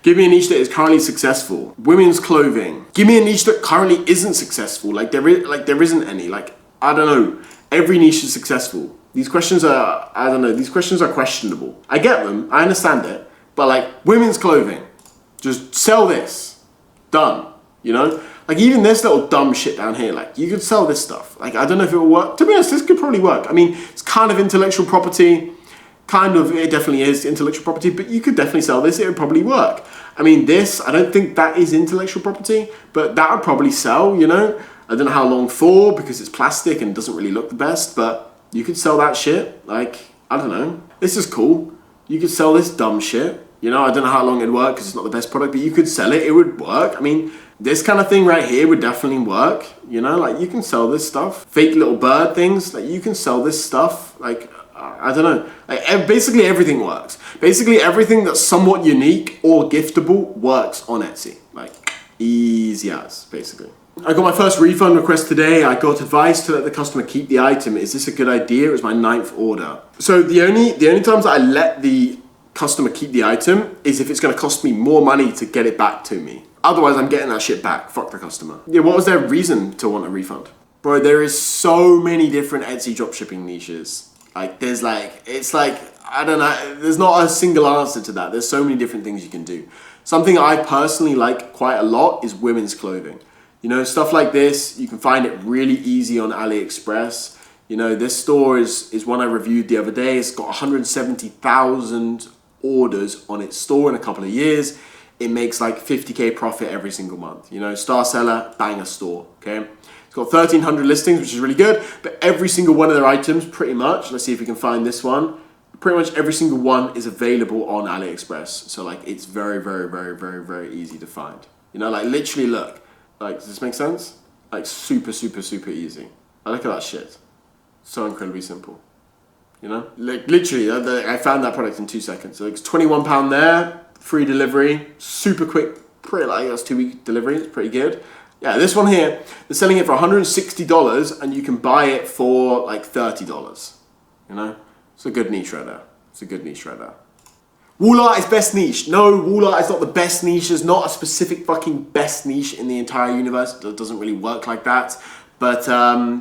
Give me a niche that is currently successful. Women's clothing. Give me a niche that currently isn't successful. Like there isn't any. Like, I don't know. Every niche is successful. These questions are, I don't know, these questions are questionable. I get them, I understand it, but like women's clothing, just sell this. Done. You know? Like even this little dumb shit down here, like you could sell this stuff. Like I don't know if it will work. To be honest, this could probably work. I mean, it's kind of intellectual property. It definitely is intellectual property, but you could definitely sell this, it would probably work. I mean, this, I don't think that is intellectual property, but that would probably sell, you know? I don't know how long for, because it's plastic and doesn't really look the best, but you could sell that shit. Like, I don't know. This is cool. You could sell this dumb shit. You know, I don't know how long it'd work because it's not the best product, but you could sell it, it would work. I mean, this kind of thing right here would definitely work. You know, like you can sell this stuff. Fake little bird things, like you can sell this stuff. Like, I don't know. Like, basically everything works. Basically everything that's somewhat unique or giftable works on Etsy. Like, easy as, basically. I got my first refund request today. I got advice to let the customer keep the item. Is this a good idea? It was my 9th order. So the only times I let the customer keep the item is if it's going to cost me more money to get it back to me. Otherwise, I'm getting that shit back. Fuck the customer. Yeah, what was their reason to want a refund? Bro, there is so many different Etsy dropshipping niches. Like, there's like, it's like, I don't know, there's not a single answer to that. There's so many different things you can do. Something I personally like quite a lot is women's clothing. You know, stuff like this, you can find it really easy on AliExpress. You know, this store is one I reviewed the other day. It's got 170,000 orders on its store in a couple of years. It makes like 50K profit every single month. You know, star seller, banger store, okay? It's got 1,300 listings, which is really good, but every single one of their items, pretty much, let's see if we can find this one, pretty much every single one is available on AliExpress. So like, it's very, very, very, very, very easy to find. You know, like literally look, like, does this make sense? Like super, super, super easy. I look at that shit. So incredibly simple. You know, like literally, I found that product in 2 seconds. So it's £21 there, free delivery, super quick, pretty like that's 2-week delivery. It's pretty good. Yeah, this one here, they're selling it for $160 and you can buy it for like $30. You know, it's a good niche right there. It's a good niche right there. Wall art is best niche. No, wall art is not the best niche. There's not a specific fucking best niche in the entire universe. It doesn't really work like that. But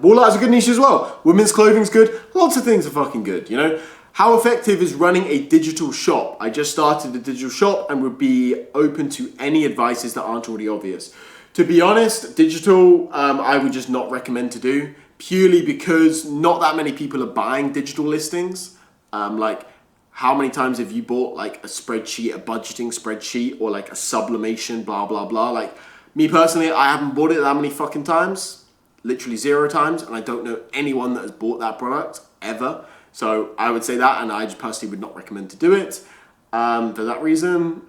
wall art is a good niche as well. Women's clothing's good. Lots of things are fucking good, you know? How effective is running a digital shop? I just started a digital shop and would be open to any advices that aren't already obvious. To be honest, digital, I would just not recommend to do, purely because not that many people are buying digital listings. Like, how many times have you bought like a spreadsheet, a budgeting spreadsheet, or like a sublimation, blah, blah, blah? Like, me personally, I haven't bought it that many fucking times, literally 0 times, and I don't know anyone that has bought that product ever. So I would say that, and I just personally would not recommend to do it for that reason.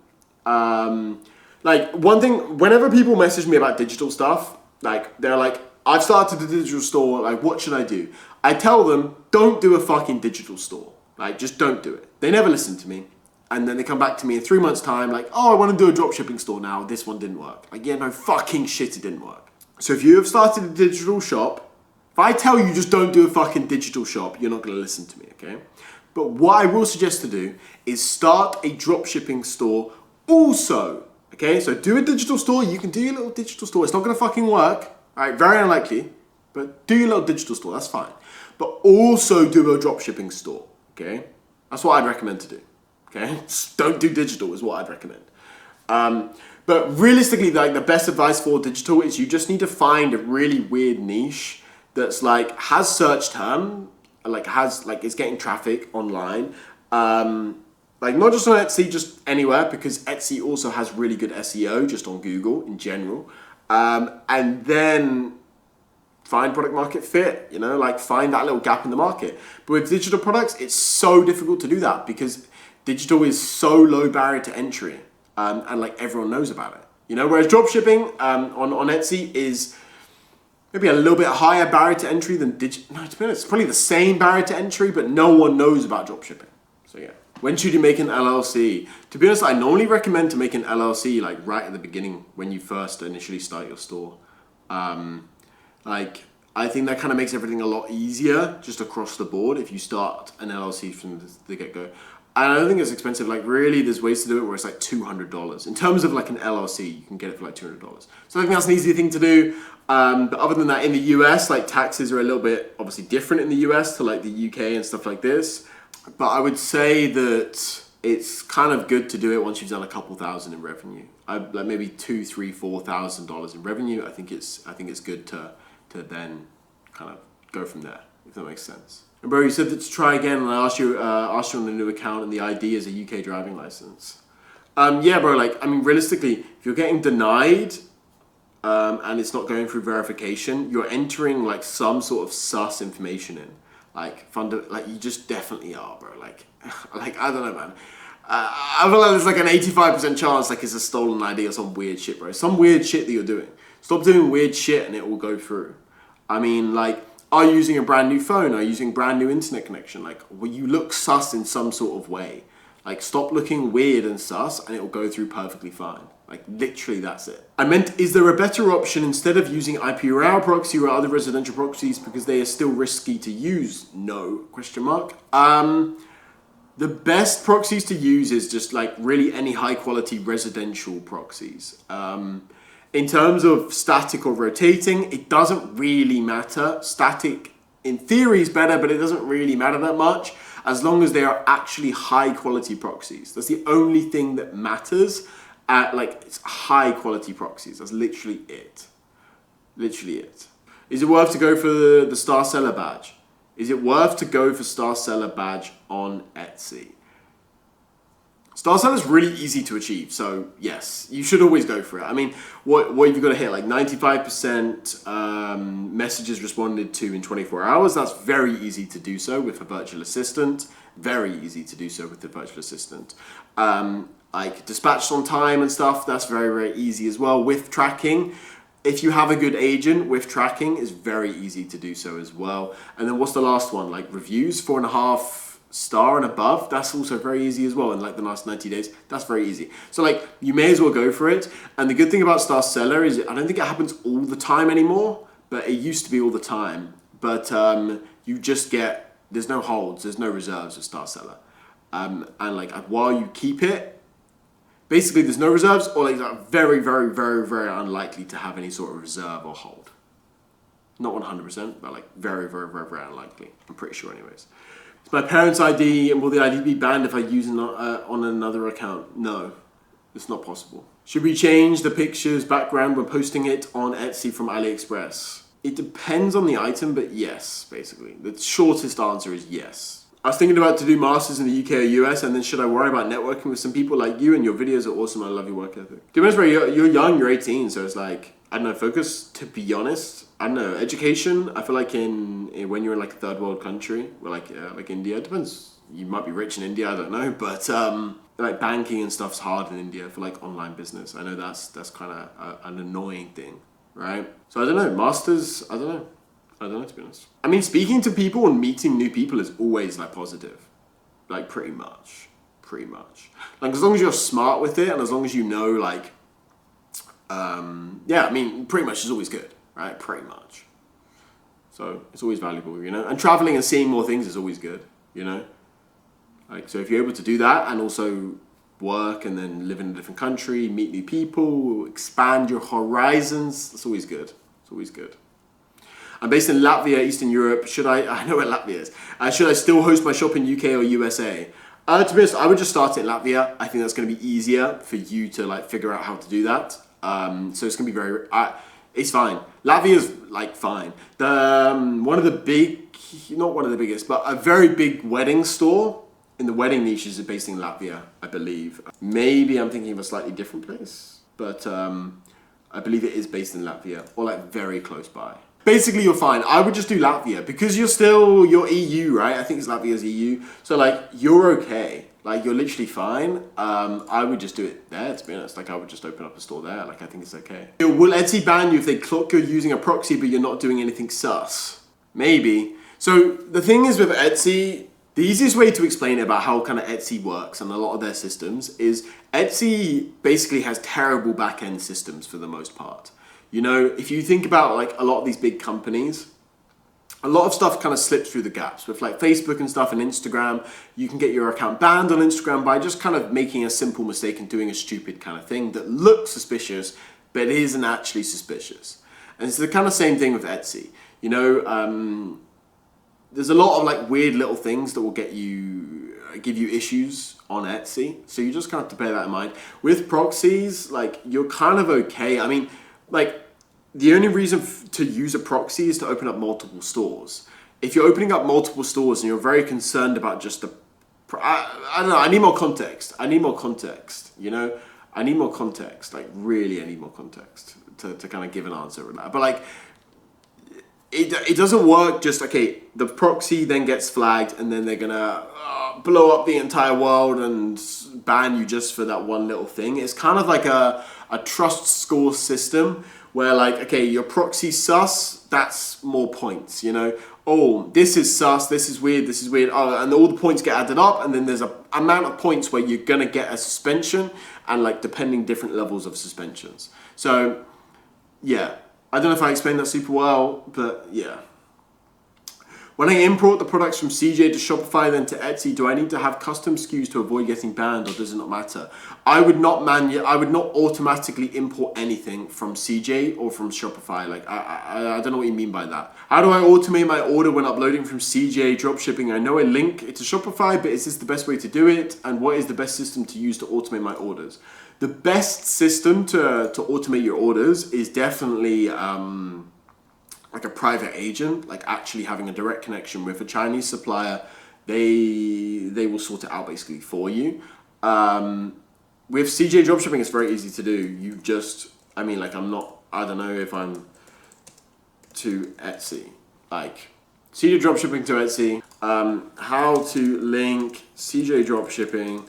Like, one thing, whenever people message me about digital stuff, like, they're like, I've started a digital store, like, what should I do? I tell them, don't do a fucking digital store. Like, just don't do it. They never listen to me. And then they come back to me in 3 months' time, like, oh, I want to do a dropshipping store now. This one didn't work. Like, yeah, no fucking shit, it didn't work. So if you have started a digital shop, if I tell you just don't do a fucking digital shop, you're not going to listen to me, okay? But what I will suggest to do is start a dropshipping store also. Okay, so do a digital store. You can do your little digital store. It's not going to fucking work. All right, very unlikely. But do your little digital store. That's fine. But also do a dropshipping store. Okay, that's what I'd recommend to do. Okay, just don't do digital is what I'd recommend. But realistically, like the best advice for digital is you just need to find a really weird niche that's like has search term, like has like it's getting traffic online. Like not just on Etsy, just anywhere, because Etsy also has really good SEO just on Google in general. And then find product market fit, you know, like find that little gap in the market. But with digital products, it's so difficult to do that because digital is so low barrier to entry and like everyone knows about it. You know, whereas dropshipping on Etsy is maybe a little bit higher barrier to entry than digital. No, to be honest, it's probably the same barrier to entry, but no one knows about dropshipping. So yeah. When should you make an LLC? To be honest, I normally recommend to make an LLC like right at the beginning when you first initially start your store. Like I think that kind of makes everything a lot easier just across the board if you start an LLC from the get-go. And I don't think it's expensive. Like really, there's ways to do it where it's like $200. In terms of like an LLC, you can get it for like $200. So I think that's an easy thing to do. But other than that, in the US, like taxes are a little bit obviously different in the US to like the UK and stuff like this. But I would say that it's kind of good to do it once you've done a couple thousand in revenue. Like maybe $2,000, $3,000, $4,000 in revenue. I think it's good to then kind of go from there, if that makes sense. And bro, you said that to try again, and I asked you on a new account, and the ID is a UK driving license. Yeah, bro. Like, I mean, realistically, if you're getting denied, and it's not going through verification, you're entering like some sort of sus information in. Like, you just definitely are, bro. Like I don't know, man. I feel like there's like an 85% chance like it's a stolen ID or some weird shit, bro. Some weird shit that you're doing. Stop doing weird shit, and it will go through. I mean, like, are you using a brand new phone? Are you using brand new internet connection? Like, well, you look sus in some sort of way. Like, stop looking weird and sus, and it will go through perfectly fine. Like, literally, that's it. I meant, is there a better option instead of using IP-RAW proxy or other residential proxies because they are still risky to use? No, question mark. The best proxies to use is just like really any high quality residential proxies. In terms of static or rotating, it doesn't really matter. Static in theory is better, but it doesn't really matter that much as long as they are actually high quality proxies. That's the only thing that matters. It's high quality proxies. That's literally it. Literally it. Is it worth to go for the Star Seller badge? Is it worth to go for Star Seller badge on Etsy? Star Seller is really easy to achieve, so yes, you should always go for it. I mean, what have you got to hit? Like 95% messages responded to in 24 hours. That's very easy to do so with a virtual assistant. Very easy to do so with the virtual assistant. Like dispatched on time and stuff, that's very, very easy as well. With tracking, if you have a good agent with tracking, it's very easy to do so as well. And then what's the last one? Like reviews, 4.5 star and above, that's also very easy as well. In like the last 90 days, that's very easy. So like you may as well go for it. And the good thing about Star Seller is I don't think it happens all the time anymore, but it used to be all the time. But you just get, there's no holds, there's no reserves with Star Seller. And like while you keep it, basically there's no reserves or like very, very, very, very unlikely to have any sort of reserve or hold. Not 100%, but like very, very, very, very unlikely. I'm pretty sure anyways. It's my parents' ID, and will the ID be banned if I use it on another account? No, it's not possible. Should we change the picture's background when posting it on Etsy from AliExpress? It depends on the item, but yes, basically. The shortest answer is yes. I was thinking about to do masters in the UK or US, and then should I worry about networking with some people like you? And your videos are awesome. I love your work ethic. To be honest, you're young, you're 18, so it's like, I don't know, focus, to be honest. I don't know, education, I feel like when you're in like a third world country, or like India, it depends, you might be rich in India, I don't know, but like banking and stuff's hard in India for like online business. I know that's kind of an annoying thing, right? So I don't know, masters, I don't know to be honest. I mean, speaking to people and meeting new people is always like positive, like pretty much. Like as long as you're smart with it and as long as you know like, yeah, I mean, pretty much is always good, right? Pretty much. So it's always valuable, you know? And traveling and seeing more things is always good, you know? Like, so if you're able to do that and also work and then live in a different country, meet new people, expand your horizons, that's always good. It's always good. I'm based in Latvia, Eastern Europe. I know where Latvia is. Should I still host my shop in UK or USA? To be honest, I would just start it in Latvia. I think that's going to be easier for you to like figure out how to do that. So it's going to be it's fine. Latvia's like fine. One of the big, not one of the biggest, but a very big wedding store in the wedding niche is based in Latvia, I believe. Maybe I'm thinking of a slightly different place, but I believe it is based in Latvia or like very close by. Basically, you're fine. I would just do Latvia because you're EU, right? I think it's Latvia's EU. So like you're okay. Like you're literally fine. I would just do it there, to be honest. Like I would just open up a store there. Like I think it's okay. Will Etsy ban you if they clock you're using a proxy but you're not doing anything sus? Maybe. So the thing is with Etsy, the easiest way to explain it about how kind of Etsy works and a lot of their systems is Etsy basically has terrible back-end systems for the most part. You know, if you think about like a lot of these big companies, a lot of stuff kind of slips through the gaps. With like Facebook and stuff and Instagram, you can get your account banned on Instagram by just kind of making a simple mistake and doing a stupid kind of thing that looks suspicious, but isn't actually suspicious. And it's the kind of same thing with Etsy. You know, there's a lot of like weird little things that will give you issues on Etsy. So you just kind of have to bear that in mind. With proxies, like you're kind of okay. I mean, like the only reason to use a proxy is to open up multiple stores. If you're opening up multiple stores and you're very concerned about just the, I don't know, I need more context. You know, I need more context. Like really, I need more context to kind of give an answer with that. But like, it doesn't work just, okay, the proxy then gets flagged and then they're gonna blow up the entire world and ban you just for that one little thing. It's kind of like a trust score system where like, okay, your proxy sus, that's more points, you know? Oh, this is sus, this is weird. Oh, and all the points get added up and then there's a amount of points where you're gonna get a suspension and like depending different levels of suspensions. So yeah, I don't know if I explained that super well, but yeah. When I import the products from CJ to Shopify then to Etsy, do I need to have custom SKUs to avoid getting banned, or does it not matter? I would not automatically import anything from CJ or from Shopify. Like I don't know what you mean by that. How do I automate my order when uploading from CJ dropshipping? I know I link it to Shopify, but is this the best way to do it? And what is the best system to use to automate my orders? The best system to automate your orders is definitely like a private agent, like actually having a direct connection with a Chinese supplier. They will sort it out basically for you. With CJ dropshipping, it's very easy to do. You just, I mean, like I don't know if I'm to Etsy. Like CJ dropshipping to Etsy, how to link CJ dropshipping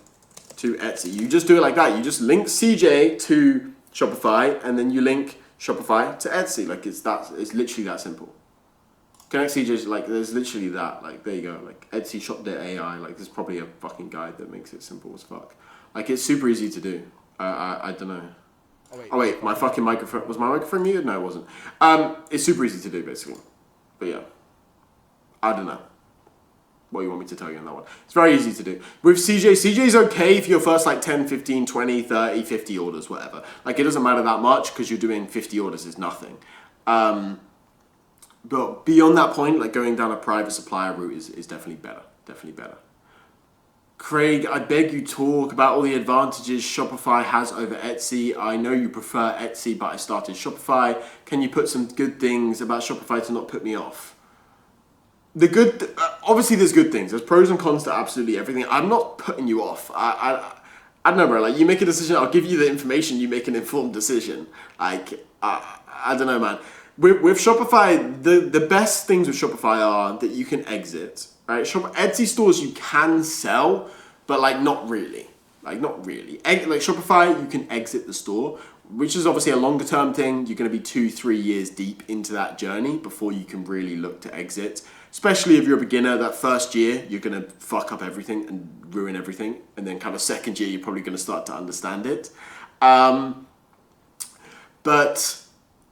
to Etsy. You just do it like that. You just link CJ to Shopify and then you link Shopify to Etsy. Like it's literally that simple. Connect CJ's, like there's literally that. Like there you go. Like Etsy shop.ai. Like there's probably a fucking guide that makes it simple as fuck. Like it's super easy to do. I don't know. Oh wait, my fucking microphone, was my microphone muted? No, it wasn't. It's super easy to do basically. But yeah, I don't know what you want me to tell you on that one. It's very easy to do. With CJ's okay if you're first like 10, 15, 20, 30, 50 orders, whatever. Like it doesn't matter that much because you're doing 50 orders is nothing. But beyond that point, like going down a private supplier route is definitely better. Definitely better. Craig, I beg you talk about all the advantages Shopify has over Etsy. I know you prefer Etsy, but I started Shopify. Can you put some good things about Shopify to not put me off? Obviously there's good things. There's pros and cons to absolutely everything. I'm not putting you off. I don't know, bro. Like you make a decision, I'll give you the information. You make an informed decision. Like I don't know, man. With Shopify, the best things with Shopify are that you can exit. Right, Etsy stores you can sell, but like not really. Like Shopify, you can exit the store, which is obviously a longer term thing. You're going to be 2-3 years deep into that journey before you can really look to exit. Especially if you're a beginner, that first year, you're going to fuck up everything and ruin everything. And then kind of second year, you're probably going to start to understand it. But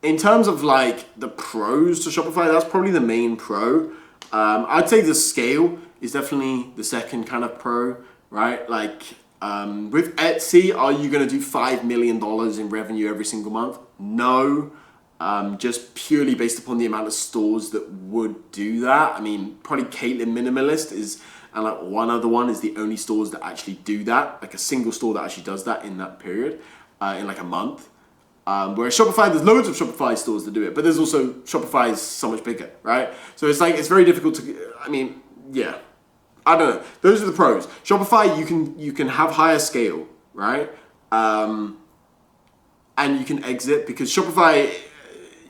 in terms of like the pros to Shopify, that's probably the main pro. I'd say the scale is definitely the second kind of pro, right? Like with Etsy, are you going to do $5 million in revenue every single month? No. Just purely based upon the amount of stores that would do that. I mean, probably Caitlin Minimalist and like one other one is the only stores that actually do that. Like a single store that actually does that in that period, in like a month. Whereas Shopify, there's loads of Shopify stores that do it, but there's also Shopify is so much bigger, right? So it's like, it's very difficult to, I mean, yeah, I don't know. Those are the pros. Shopify, you can have higher scale, right? And you can exit because Shopify,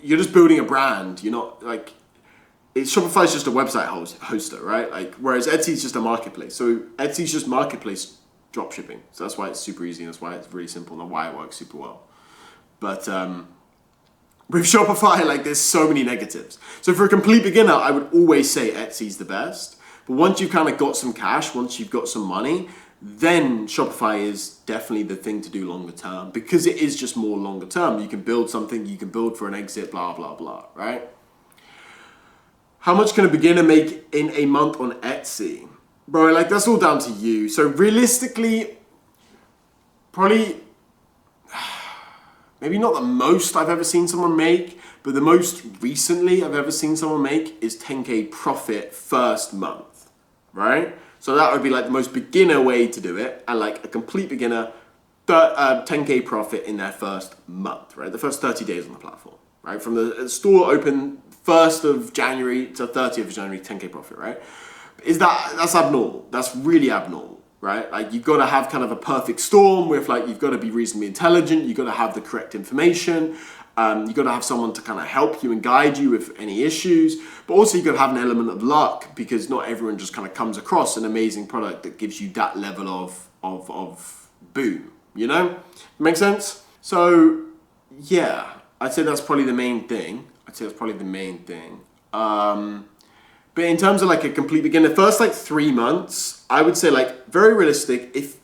you're just building a brand. You're not like, Shopify's just a website hoster, right? Like, whereas Etsy's just a marketplace. So Etsy's just marketplace dropshipping. So that's why it's super easy. And that's why it's really simple and why it works super well. But with Shopify, like there's so many negatives. So for a complete beginner, I would always say Etsy's the best. But once you've kind of got some cash, once you've got some money, then Shopify is definitely the thing to do longer term because it is just more longer term. You can build something, you can build for an exit, blah, blah, blah, right? How much can a beginner make in a month on Etsy? Bro, like that's all down to you. So realistically, probably, maybe not the most I've ever seen someone make, but the most recently I've ever seen someone make is 10K profit first month, right? So that would be like the most beginner way to do it, and like a complete beginner, 10K profit in their first month, right? The first 30 days on the platform, right? From the store open 1st of January to 30th of January, 10K profit, right? That's abnormal. That's really abnormal, right? Like you've got to have kind of a perfect storm with like, you've got to be reasonably intelligent. You've got to have the correct information. You've got to have someone to kind of help you and guide you with any issues, but also you've got to have an element of luck because not everyone just kind of comes across an amazing product that gives you that level of boom, you know? Make sense? So yeah, I'd say that's probably the main thing. But in terms of like a complete beginner, first like 3 months, I would say like very realistic. If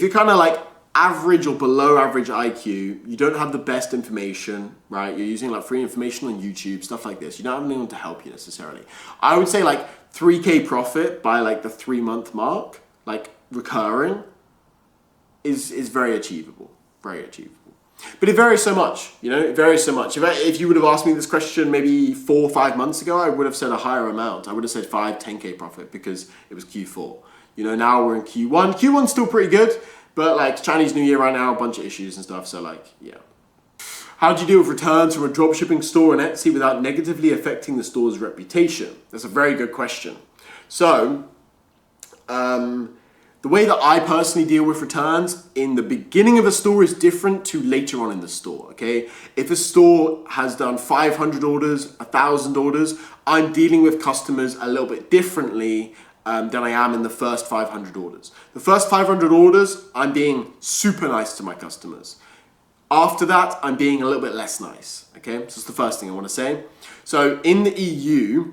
you're kind of like average or below average IQ, you don't have the best information, right? You're using like free information on YouTube, stuff like this. You don't have anyone to help you necessarily. I would say like 3K profit by like the 3-month mark, like recurring, is very achievable, very achievable. But it varies so much, you know, it varies so much. If you would have asked me this question maybe 4 or 5 months ago, I would have said a higher amount. I would have said 10K profit because it was Q4. You know, now we're in Q1. Q1's still pretty good, but like Chinese New Year right now, a bunch of issues and stuff. So like, yeah. How do you deal with returns from a dropshipping store on Etsy without negatively affecting the store's reputation? That's a very good question. So, the way that I personally deal with returns in the beginning of a store is different to later on in the store, okay? If a store has done 500 orders, 1,000 orders, I'm dealing with customers a little bit differently than I am in the first 500 orders. The first 500 orders, I'm being super nice to my customers. After that, I'm being a little bit less nice, okay? So that's the first thing I want to say. So in the EU,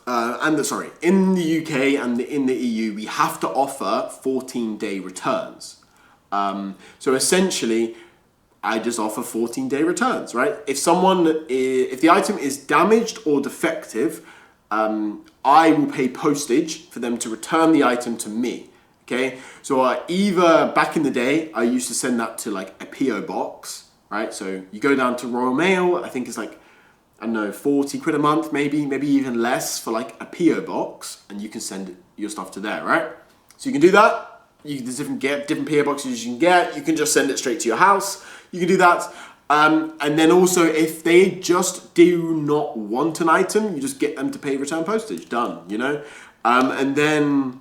in the UK and in the EU, we have to offer 14-day returns. So essentially, I just offer 14-day returns, right? If the item is damaged or defective, I will pay postage for them to return the item to me, okay? So either back in the day, I used to send that to like a PO box, right? So you go down to Royal Mail, I think it's like, I don't know, 40 quid a month, maybe even less for like a PO box, and you can send your stuff to there, right? So you can do that. There's different PO boxes you can get. You can just send it straight to your house. You can do that. And then also, if they just do not want an item, you just get them to pay return postage. Done, you know? And then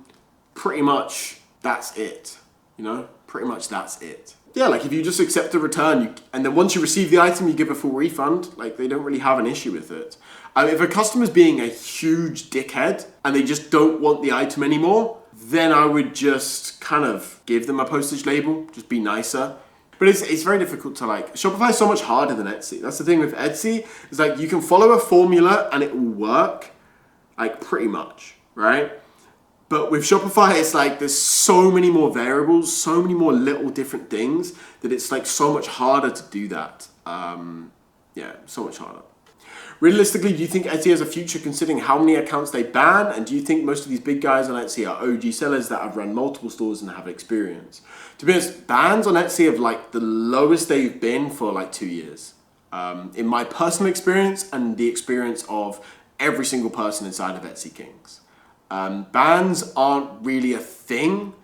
pretty much that's it, you know? Pretty much that's it. Yeah, like if you just accept the return, and then once you receive the item, you give a full refund, like they don't really have an issue with it. If a customer's being a huge dickhead and they just don't want the item anymore, then I would just kind of give them a postage label, just be nicer. But it's very difficult to like, Shopify is so much harder than Etsy. That's the thing with Etsy, is like you can follow a formula and it will work, like pretty much, right? But with Shopify, it's like there's so many more variables, so many more little different things that it's like so much harder to do that. Yeah, so much harder. Realistically, do you think Etsy has a future considering how many accounts they ban? And do you think most of these big guys on Etsy are OG sellers that have run multiple stores and have experience? To be honest, bans on Etsy have like the lowest they've been for like 2 years. In my personal experience and the experience of every single person inside of Etsy Kings. Bans aren't really a thing.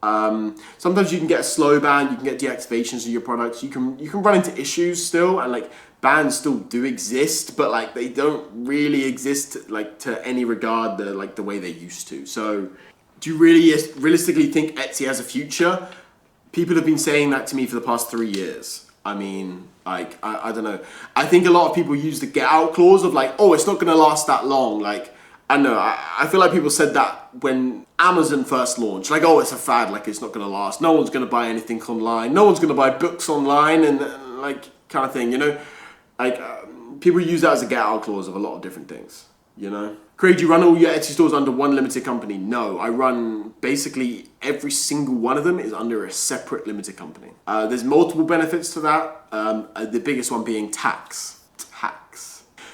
Sometimes you can get a slow ban, you can get deactivations of your products, you can run into issues still, and like bans still do exist, but like they don't really exist like to any regard the way they used to. So do you really realistically think Etsy has a future? People have been saying that to me for the past 3 years. I mean, like, I don't know. I think a lot of people use the get out clause of like, oh, it's not gonna last that long. Like, I don't know, I feel like people said that when Amazon first launched. Like, oh, it's a fad, like it's not gonna last. No one's gonna buy anything online. No one's gonna buy books online and like kind of thing, you know? Like, people use that as a get out clause of a lot of different things, you know? Craig, do you run all your Etsy stores under one limited company? No, I run basically every single one of them is under a separate limited company. There's multiple benefits to that. The biggest one being tax.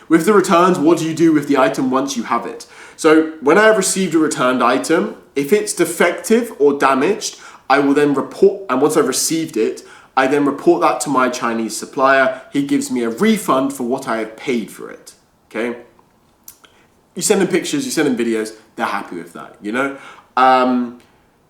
With the returns, what do you do with the item once you have it? So when I have received a returned item, if it's defective or damaged, I will then report, and once I've received it, I then report that to my Chinese supplier. He gives me a refund for what I have paid for it, okay? You send them pictures, you send them videos, they're happy with that, you know?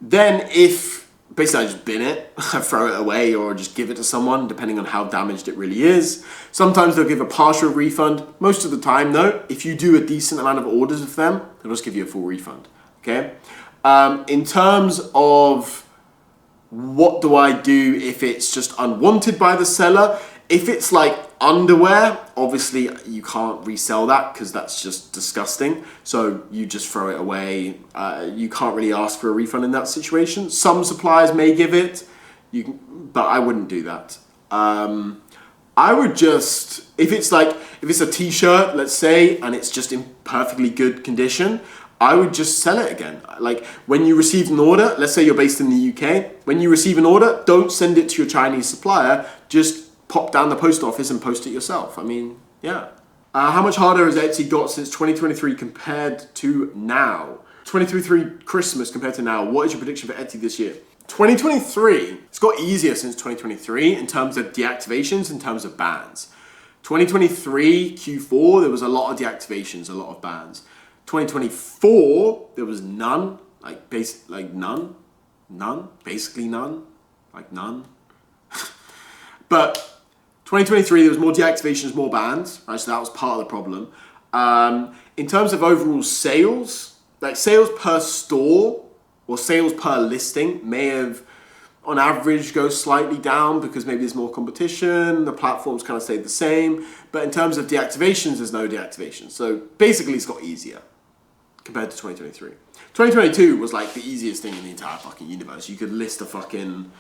Then if, basically I just bin it, I throw it away or just give it to someone, depending on how damaged it really is. Sometimes they'll give a partial refund. Most of the time though, if you do a decent amount of orders with them, they'll just give you a full refund, okay? In terms of what do I do if it's just unwanted by the seller? If it's like underwear, obviously you can't resell that because that's just disgusting. So you just throw it away. You can't really ask for a refund in that situation. Some suppliers may give it, but I wouldn't do that. I would just, if it's a t-shirt, let's say, and it's just in perfectly good condition, I would just sell it again. Like when you receive an order, let's say you're based in the UK, when you receive an order, don't send it to your Chinese supplier, just pop down the post office and post it yourself. I mean, yeah. How much harder has Etsy got since 2023 compared to now? 2023 Christmas compared to now. What is your prediction for Etsy this year? 2023, it's got easier since 2023 in terms of deactivations, in terms of bans. 2023 Q4, there was a lot of deactivations, a lot of bans. 2024, there was none, basically none. But 2023, there was more deactivations, more bans, right? So that was part of the problem. In terms of overall sales, like sales per store or sales per listing may have, on average, go slightly down because maybe there's more competition, the platforms kind of stayed the same. But in terms of deactivations, there's no deactivations. So basically, it's got easier compared to 2023. 2022 was like the easiest thing in the entire fucking universe. You could list a fucking,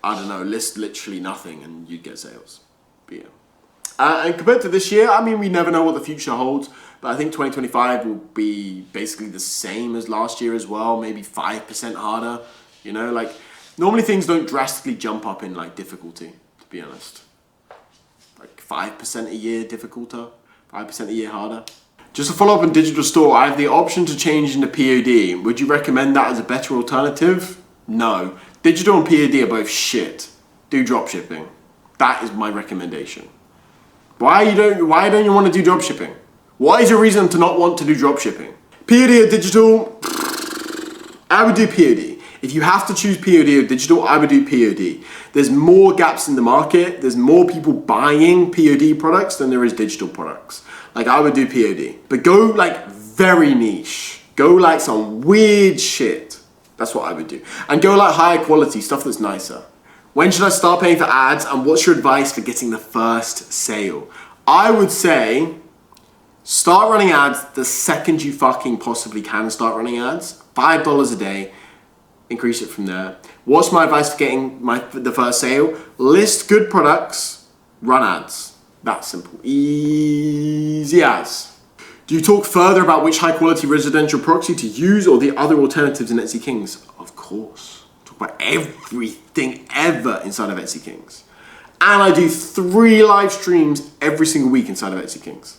I don't know, list literally nothing and you'd get sales. But yeah. And compared to this year, I mean, we never know what the future holds, but I think 2025 will be basically the same as last year as well, maybe 5% harder, you know, like normally things don't drastically jump up in like difficulty, to be honest. Like 5% a year difficulter, 5% a year harder. Just to follow up on digital store, I have the option to change into POD. Would you recommend that as a better alternative? No. Digital and POD are both shit. Do dropshipping. That is my recommendation. Why don't you want to do dropshipping? What is your reason to not want to do dropshipping? POD or digital? I would do POD. If you have to choose POD or digital, I would do POD. There's more gaps in the market. There's more people buying POD products than there is digital products. Like I would do POD. But go like very niche. Go like some weird shit. That's what I would do. And go like higher quality, stuff that's nicer. When should I start paying for ads and what's your advice for getting the first sale? I would say start running ads the second you fucking possibly can start running ads. $5 a day. Increase it from there. What's my advice for getting the first sale? List good products, run ads. That simple. Easy as. Do you talk further about which high quality residential proxy to use or the other alternatives in Etsy Kings? Of course. Talk about everything ever inside of Etsy Kings. And I do 3 live streams every single week inside of Etsy Kings.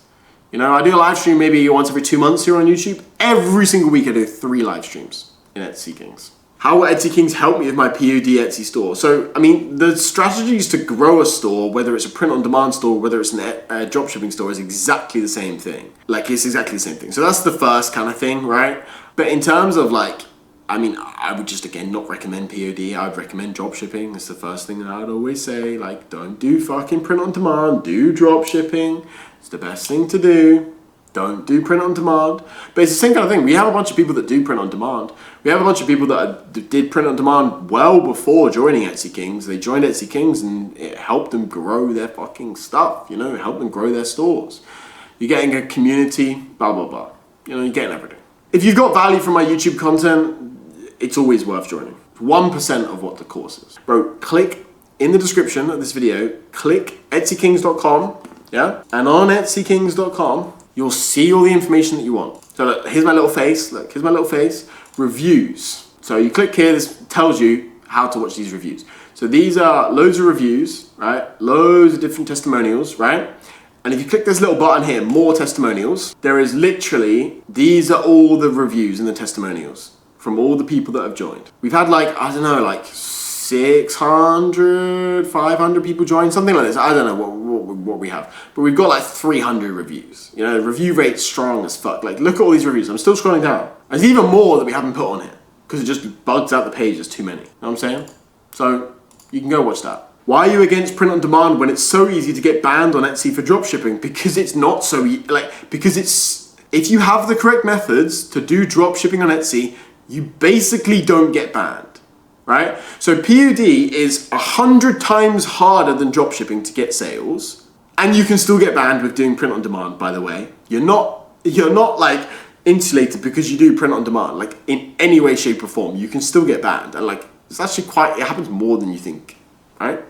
You know, I do a live stream maybe once every 2 months here on YouTube. Every single week I do 3 live streams in Etsy Kings. How will Etsy Kings help me with my POD Etsy store? So, I mean, the strategies to grow a store, whether it's a print-on-demand store, whether it's a dropshipping store, is exactly the same thing. Like, it's exactly the same thing. So that's the first kind of thing, right? But in terms of, like, I mean, I would just, again, not recommend POD. I would recommend dropshipping. It's the first thing that I would always say. Like, don't do fucking print-on-demand. Do dropshipping. It's the best thing to do. Don't do print on demand. But it's the same kind of thing. We have a bunch of people that do print on demand. We have a bunch of people that did print on demand well before joining Etsy Kings. They joined Etsy Kings and it helped them grow their fucking stuff, you know, it helped them grow their stores. You're getting a community, blah, blah, blah. You know, you're getting everything. If you've got value from my YouTube content, it's always worth joining. 1% of what the course is. Bro, click in the description of this video, click etsykings.com, yeah? And on etsykings.com, you'll see all the information that you want. So look, here's my little face. Look, here's my little face. Reviews. So you click here, this tells you how to watch these reviews. So these are loads of reviews, right? Loads of different testimonials, right? And if you click this little button here, more testimonials, there is literally, these are all the reviews and the testimonials from all the people that have joined. We've had like, I don't know, like 600, 500 people join, something like this. I don't know what we have, but we've got like 300 reviews. You know, the review rate's strong as fuck. Like, look at all these reviews. I'm still scrolling down. There's even more that we haven't put on here because it just bugs out the page. There's too many. You know what I'm saying? So you can go watch that. Why are you against print on demand when it's so easy to get banned on Etsy for dropshipping? Because it's not so because it's, if you have the correct methods to do dropshipping on Etsy, you basically don't get banned, right? So POD is 100 times harder than dropshipping to get sales, and you can still get banned with doing print on demand, by the way. You're not like insulated because you do print on demand, like in any way, shape or form. You can still get banned, and like it's actually it happens more than you think, right?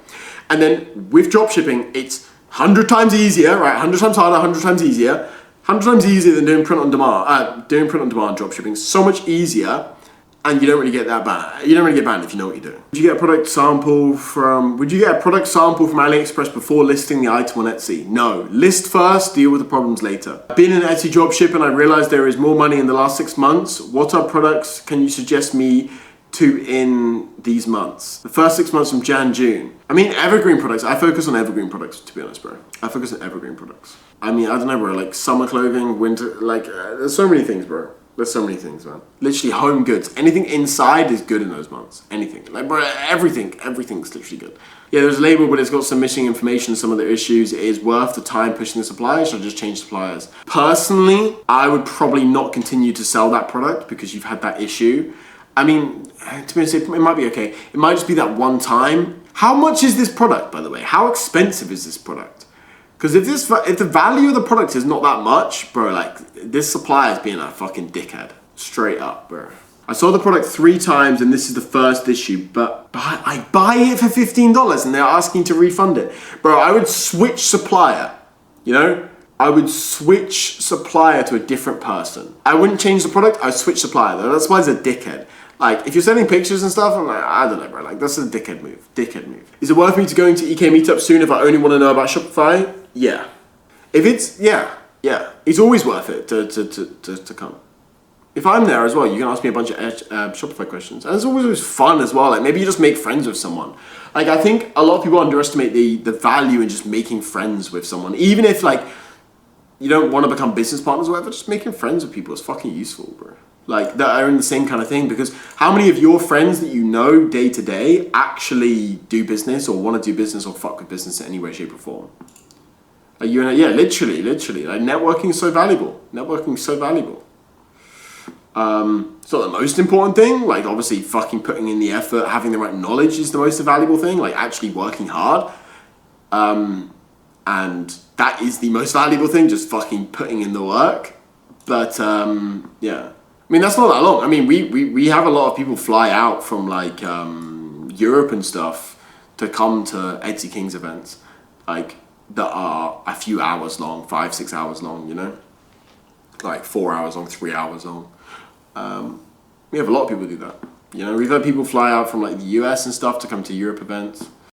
And then with dropshipping, it's 100 times easier, right? 100 times harder, 100 times easier. 100 times easier than doing print on demand. Doing print on demand dropshipping is so much easier, and you don't really get that banned. You don't really get banned if you know what you're doing. Would you get a product sample from AliExpress before listing the item on Etsy? No. List first, deal with the problems later. I've been in Etsy dropship and I realized there is more money in the last 6 months. What are products can you suggest me to in these months? The first 6 months from Jan, June. I mean, evergreen products. I focus on evergreen products, to be honest, bro. I focus on evergreen products. I mean, I don't know, bro, like summer clothing, winter, like, there's so many things, bro. There's so many things, man. Literally home goods. Anything inside is good in those months. Anything. Like, bro, everything's literally good. Yeah, there's a label, but it's got some missing information, some of the issues. It is worth the time pushing the suppliers. Should I just change suppliers? Personally, I would probably not continue to sell that product because you've had that issue. I mean, to be honest, it might be okay. It might just be that one time. How much is this product, by the way? How expensive is this product? Because if the value of the product is not that much, bro, like, this supplier is being a fucking dickhead. Straight up, bro. I saw the product 3 times and this is the first issue, but I buy it for $15 and they're asking to refund it. Bro, I would switch supplier, you know? I would switch supplier to a different person. I wouldn't change the product, I'd switch supplier though. That's why he's a dickhead. Like, if you're sending pictures and stuff, I'm like, I don't know, bro. Like, that's a dickhead move. Dickhead move. Is it worth me to going to EK Meetup soon if I only want to know about Shopify? Yeah. If it's, yeah. It's always worth it to come. If I'm there as well, you can ask me a bunch of Shopify questions. And it's always fun as well. Like, maybe you just make friends with someone. Like, I think a lot of people underestimate the value in just making friends with someone. Even if, like, you don't want to become business partners or whatever, just making friends with people is fucking useful, bro. Like, that are in the same kind of thing, because how many of your friends that you know day to day actually do business or want to do business or fuck with business in any way, shape or form? Like, you know, yeah, literally. Like, networking is so valuable. Networking is so valuable. It's not the most important thing. Like, obviously, fucking putting in the effort, having the right knowledge is the most valuable thing. Like, actually working hard. And that is the most valuable thing, just fucking putting in the work. But, yeah. I mean, that's not that long. I mean, we have a lot of people fly out from, like, Europe and stuff to come to Etsy Kings events. Like, that are a few hours long, 5-6 hours long, you know? Like 4 hours long, 3 hours long. We have a lot of people do that. You know, we've had people fly out from like the US and stuff to come to Europe events.